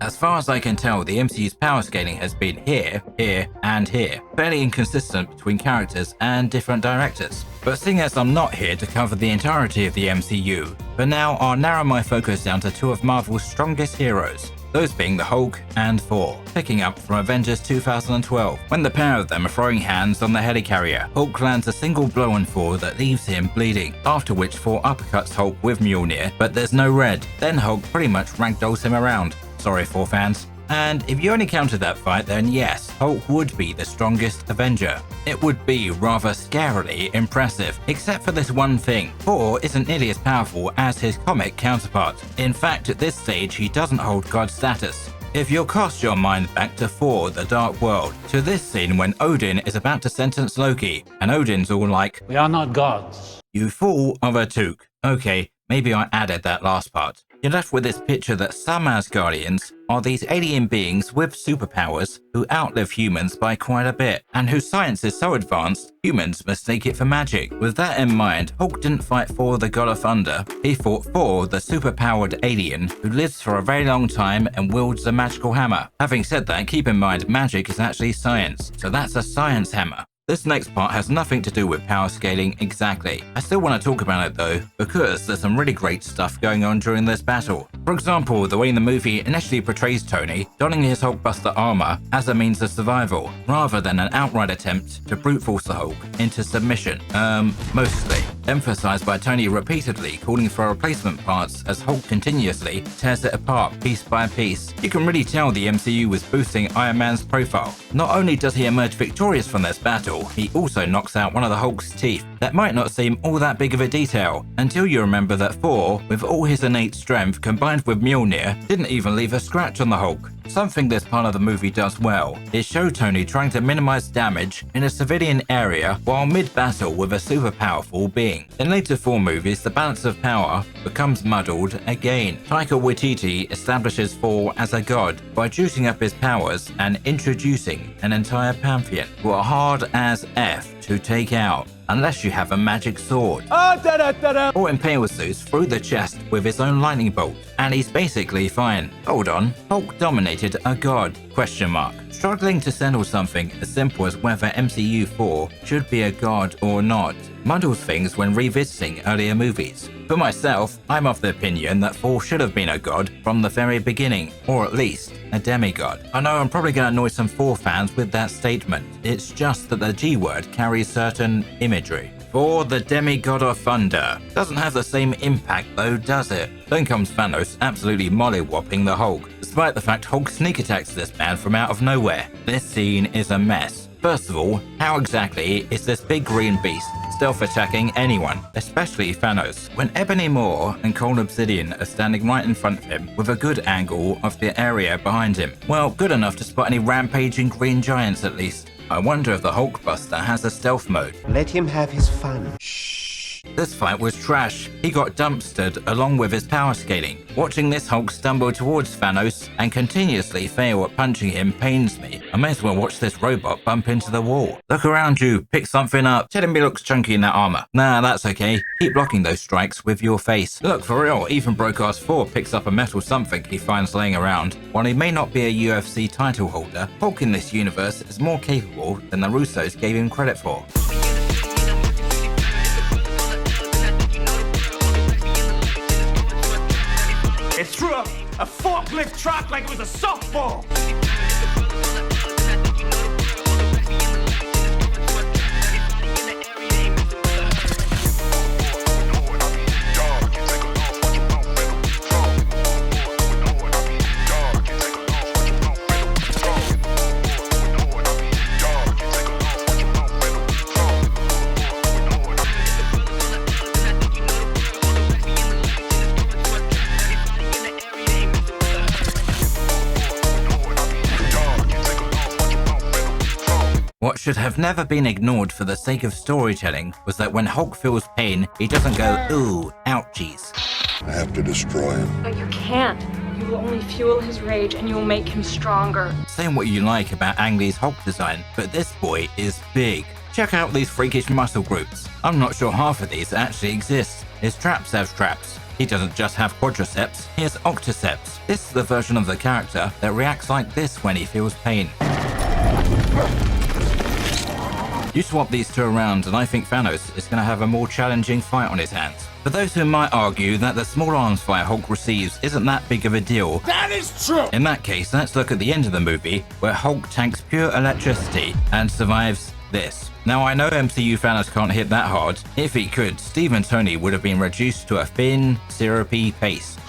As far as I can tell, the MCU's power scaling has been here, here, and here, fairly inconsistent between characters and different directors. But seeing as I'm not here to cover the entirety of the MCU, for now I'll narrow my focus down to two of Marvel's strongest heroes, those being the Hulk and Thor, picking up from Avengers 2012. When the pair of them are throwing hands on the helicarrier, Hulk lands a single blow on Thor that leaves him bleeding, after which Thor uppercuts Hulk with Mjolnir, but there's no red. Then Hulk pretty much ragdolls him around. Sorry, Thor fans. And if you only counted that fight, then yes, Hulk would be the strongest Avenger. It would be rather scarily impressive, except for this one thing. Thor isn't nearly as powerful as his comic counterpart. In fact, at this stage, he doesn't hold god status. If you'll cast your mind back to Thor: The Dark World, to this scene when Odin is about to sentence Loki, and Odin's all like, "We are not gods. You fool of a toque." Okay, maybe I added that last part. You're left with this picture that some Asgardians are these alien beings with superpowers who outlive humans by quite a bit, and whose science is so advanced, humans mistake it for magic. With that in mind, Hulk didn't fight Thor the God of Thunder, he fought Thor the superpowered alien who lives for a very long time and wields a magical hammer. Having said that, keep in mind magic is actually science, so that's a science hammer. This next part has nothing to do with power scaling exactly. I still want to talk about it though, because there's some really great stuff going on during this battle. For example, the way the movie initially portrays Tony donning his Hulkbuster armor as a means of survival, rather than an outright attempt to brute force the Hulk into submission. Mostly. Emphasized by Tony repeatedly calling for replacement parts as Hulk continuously tears it apart piece by piece. You can really tell the MCU was boosting Iron Man's profile. Not only does he emerge victorious from this battle, he also knocks out one of the Hulk's teeth. That might not seem all that big of a detail, until you remember that Thor, with all his innate strength combined with Mjolnir, didn't even leave a scratch on the Hulk. Something this part of the movie does well is show Tony trying to minimize damage in a civilian area while mid-battle with a super powerful being. In later Thor movies, the balance of power becomes muddled again. Taika Waititi establishes Thor as a god by juicing up his powers and introducing an entire pantheon who are hard as F to take out, unless you have a magic sword. Or impale Zeus through the chest with his own lightning bolt, and he's basically fine. Hold on, Hulk dominated a god? Question mark. Struggling to settle something as simple as whether MCU Thor should be a god or not muddles things when revisiting earlier movies. For myself, I'm of the opinion that Thor should have been a god from the very beginning, or at least a demigod. I know I'm probably going to annoy some Thor fans with that statement. It's just that the G word carries certain imagery. Thor the demigod of thunder doesn't have the same impact though, does it? Then comes Thanos absolutely mollywhopping the Hulk, despite the fact Hulk sneak attacks this man from out of nowhere. This scene is a mess. First of all, how exactly is this big green beast stealth attacking anyone, especially Thanos, when Ebony Maw and Cold Obsidian are standing right in front of him with a good angle of the area behind him? Well, good enough to spot any rampaging green giants at least. I wonder if the Hulkbuster has a stealth mode. Let him have his fun. This fight was trash. He got dumpstered along with his power scaling. Watching this Hulk stumble towards Thanos and continuously fail at punching him pains me. I may as well watch this robot bump into the wall. Look around you, pick something up. Tell him he looks chunky in that armor. Nah, that's okay. Keep blocking those strikes with your face. Look, for real, even Brokeass 4 picks up a metal something he finds laying around. While he may not be a UFC title holder, Hulk in this universe is more capable than the Russos gave him credit for. It threw a forklift truck like it was a softball. What should have never been ignored for the sake of storytelling was that when Hulk feels pain, he doesn't go, ooh, ouchies. I have to destroy him. But you can't. You will only fuel his rage and you will make him stronger. Say what you like about Ang Lee's Hulk design, but this boy is big. Check out these freakish muscle groups. I'm not sure half of these actually exist. His traps have traps. He doesn't just have quadriceps, he has octiceps. This is the version of the character that reacts like this when he feels pain. You swap these two around and I think Thanos is going to have a more challenging fight on his hands. For those who might argue that the small arms fire Hulk receives isn't that big of a deal, That is true! in that case, let's look at the end of the movie where Hulk tanks pure electricity and survives this. Now I know MCU Thanos can't hit that hard. If he could, Steve and Tony would have been reduced to a thin, syrupy paste.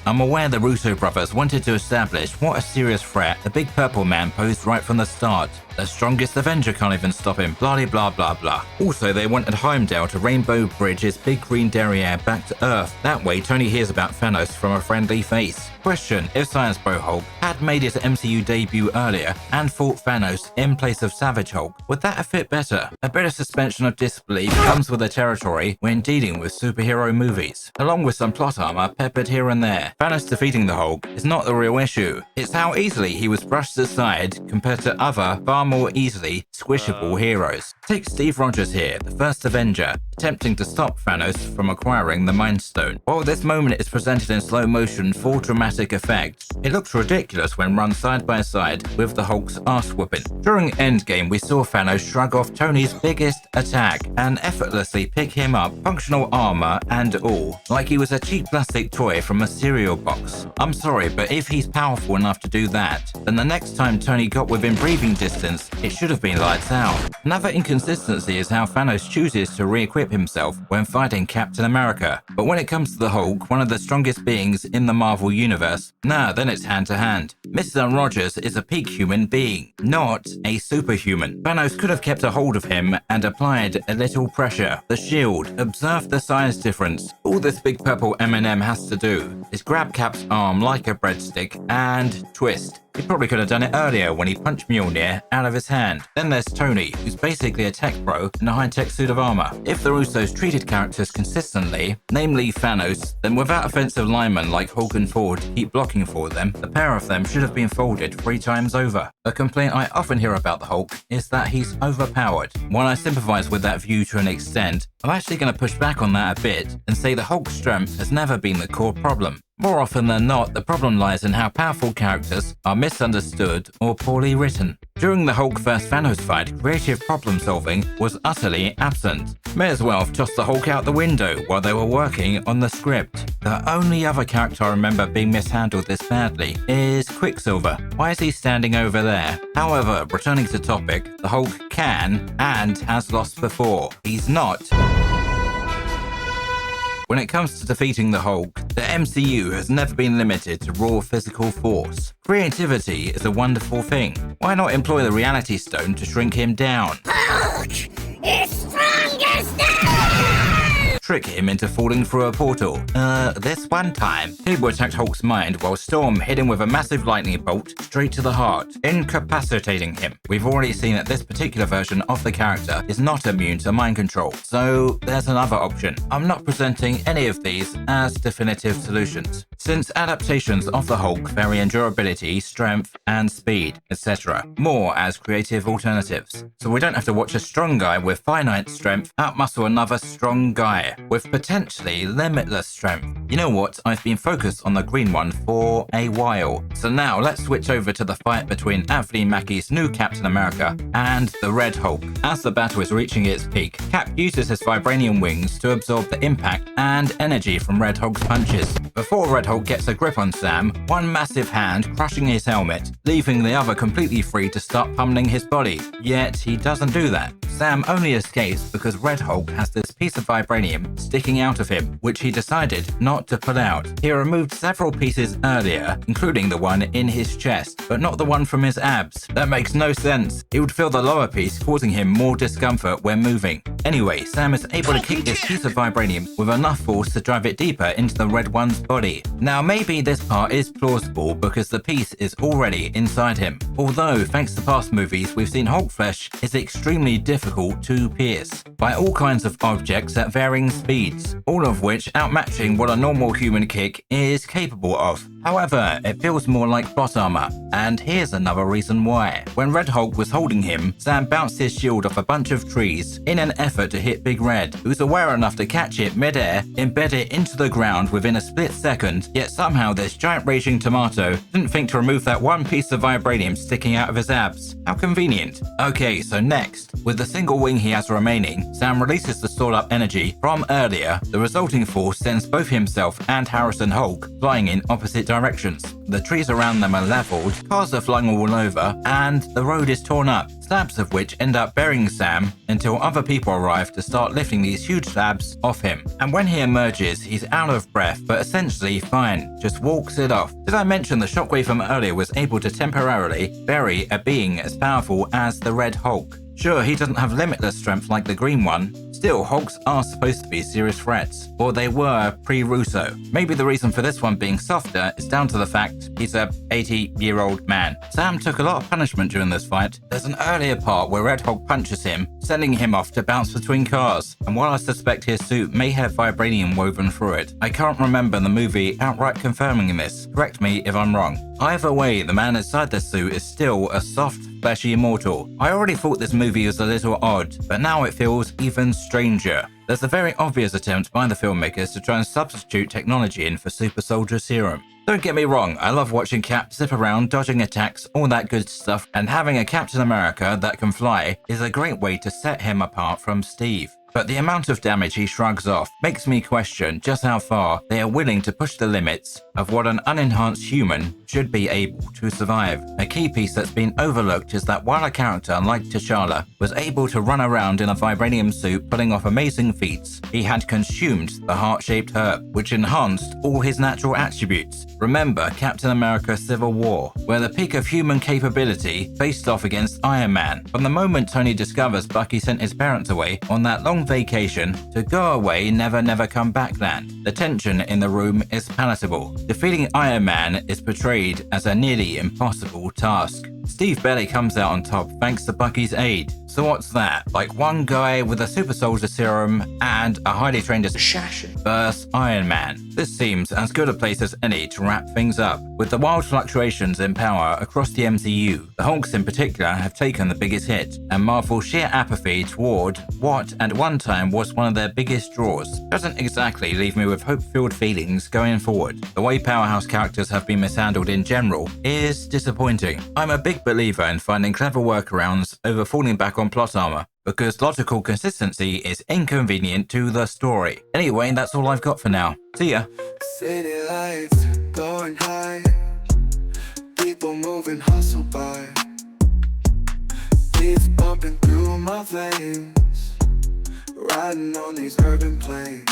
I'm aware the Russo brothers wanted to establish what a serious threat the big purple man posed right from the start. The strongest Avenger can't even stop him, blah blah blah blah. Also, they wanted Heimdall to Rainbow Bridge his big green derriere back to Earth. That way, Tony hears about Thanos from a friendly face. Question: if Science Bro Hulk had made his MCU debut earlier and fought Thanos in place of Savage Hulk, would that have fit better? A bit of suspension of disbelief comes with the territory when dealing with superhero movies, along with some plot armor peppered here and there. Thanos defeating the Hulk is not the real issue. It's how easily he was brushed aside compared to other, far more easily squishable heroes. Take Steve Rogers here, the first Avenger, attempting to stop Thanos from acquiring the Mind Stone. While this moment is presented in slow motion for dramatic effect, it looks ridiculous when run side by side with the Hulk's ass whooping. During Endgame, we saw Thanos shrug off Tony's biggest attack and effortlessly pick him up, functional armor and all, like he was a cheap plastic toy from a cereal box. I'm sorry, but if he's powerful enough to do that, then the next time Tony got within breathing distance, it should have been lights out. Another inconsistency is how Thanos chooses to re-equip himself when fighting Captain America. But when it comes to the Hulk, one of the strongest beings in the Marvel Universe, then it's hand to hand. Mr. Rogers is a peak human being, not a superhuman. Thanos could have kept a hold of him and applied a little pressure. The shield, observe the size difference. All this big purple M&M has to do is grab Cap's arm like a breadstick and twist. He probably could have done it earlier when he punched Mjolnir out of his hand. Then there's Tony, who's basically a tech bro in a high-tech suit of armor. If the Russos treated characters consistently, namely Thanos, then without offensive linemen like Hulk and Thor to keep blocking for them, the pair of them should have been folded 3 times over. A complaint I often hear about the Hulk is that he's overpowered. While I sympathize with that view to an extent, I'm actually going to push back on that a bit and say the Hulk's strength has never been the core problem. More often than not, the problem lies in how powerful characters are misunderstood or poorly written. During the Hulk vs Thanos fight, creative problem solving was utterly absent. May as well have tossed the Hulk out the window while they were working on the script. The only other character I remember being mishandled this badly is Quicksilver. Why is he standing over there? However, returning to topic, the Hulk can and has lost before. He's not. When it comes to defeating the Hulk, the MCU has never been limited to raw physical force. Creativity is a wonderful thing. Why not employ the Reality Stone to shrink him down? Hulk is strongest now! Trick him into falling through a portal. This one time, Cable attacked Hulk's mind while Storm hit him with a massive lightning bolt straight to the heart, incapacitating him. We've already seen that this particular version of the character is not immune to mind control, so there's another option. I'm not presenting any of these as definitive solutions, since adaptations of the Hulk vary in durability, strength, and speed, etc., more as creative alternatives. So we don't have to watch a strong guy with finite strength outmuscle another strong guy with potentially limitless strength. You know what? I've been focused on the green one for a while. So now let's switch over to the fight between Anthony Mackie's new Captain America and the Red Hulk. As the battle is reaching its peak, Cap uses his vibranium wings to absorb the impact and energy from Red Hulk's punches. Before Red Hulk gets a grip on Sam, one massive hand crushing his helmet, leaving the other completely free to start pummeling his body. Yet he doesn't do that. Sam only escapes because Red Hulk has this piece of vibranium sticking out of him, which he decided not to pull out. He removed several pieces earlier, including the one in his chest, but not the one from his abs. That makes no sense. He would feel the lower piece, causing him more discomfort when moving. Anyway, Sam is able to kick this piece of vibranium with enough force to drive it deeper into the Red One's body. Now maybe this part is plausible because the piece is already inside him. Although, thanks to past movies, we've seen Hulk flesh is extremely difficult to pierce by all kinds of objects at varying speeds, all of which outmatching what a normal human kick is capable of. However, it feels more like plot armor, and here's another reason why. When Red Hulk was holding him, Sam bounced his shield off a bunch of trees in an effort to hit Big Red, who's aware enough to catch it mid-air, embed it into the ground within a split second, yet somehow this giant raging tomato didn't think to remove that one piece of vibranium sticking out of his abs. How convenient. Okay, so next, with the single wing he has remaining, Sam releases the stored up energy from earlier. The resulting force sends both himself and Harrison Hulk flying in opposite directions. The trees around them are leveled, cars are flung all over, and the road is torn up, slabs of which end up burying Sam until other people arrive to start lifting these huge slabs off him. And when he emerges, he's out of breath, but essentially fine, just walks it off. Did I mention the shockwave from earlier was able to temporarily bury a being as powerful as the Red Hulk? Sure, he doesn't have limitless strength like the green one. Still, Hulks are supposed to be serious threats, or they were pre-Russo. Maybe the reason for this one being softer is down to the fact he's a 80-year-old man. Sam took a lot of punishment during this fight. There's an earlier part where Red Hulk punches him, sending him off to bounce between cars, and while I suspect his suit may have vibranium woven through it, I can't remember the movie outright confirming this. Correct me if I'm wrong. Either way, the man inside the suit is still a soft, fleshy immortal. I already thought this movie was a little odd, but now it feels even stranger. There's a very obvious attempt by the filmmakers to try and substitute technology in for super soldier serum. Don't get me wrong, I love watching Cap zip around, dodging attacks, all that good stuff, and having a Captain America that can fly is a great way to set him apart from Steve. But the amount of damage he shrugs off makes me question just how far they are willing to push the limits of what an unenhanced human should be able to survive. A key piece that's been overlooked is that while a character like T'Challa was able to run around in a vibranium suit pulling off amazing feats, he had consumed the heart-shaped herb, which enhanced all his natural attributes. Remember Captain America Civil War, where the peak of human capability faced off against Iron Man. From the moment Tony discovers Bucky sent his parents away on that long vacation to go away, never come back land, the tension in the room is palatable. Defeating Iron Man is portrayed as a nearly impossible task. Steve barely comes out on top thanks to Bucky's aid. So what's that? Like one guy with a super soldier serum and a highly trained assassin versus Iron Man. This seems as good a place as any to wrap things up. With the wild fluctuations in power across the MCU, the Hulks in particular have taken the biggest hit, and Marvel's sheer apathy toward what at one time was one of their biggest draws doesn't exactly leave me with hope-filled feelings going forward. The way powerhouse characters have been mishandled in general is disappointing. I'm a big believer in finding clever workarounds over falling back on plot armor, because logical consistency is inconvenient to the story. Anyway, that's all I've got for now. See ya. City lights going high, people moving hustle by, beats bumping through my veins, riding on these urban plains.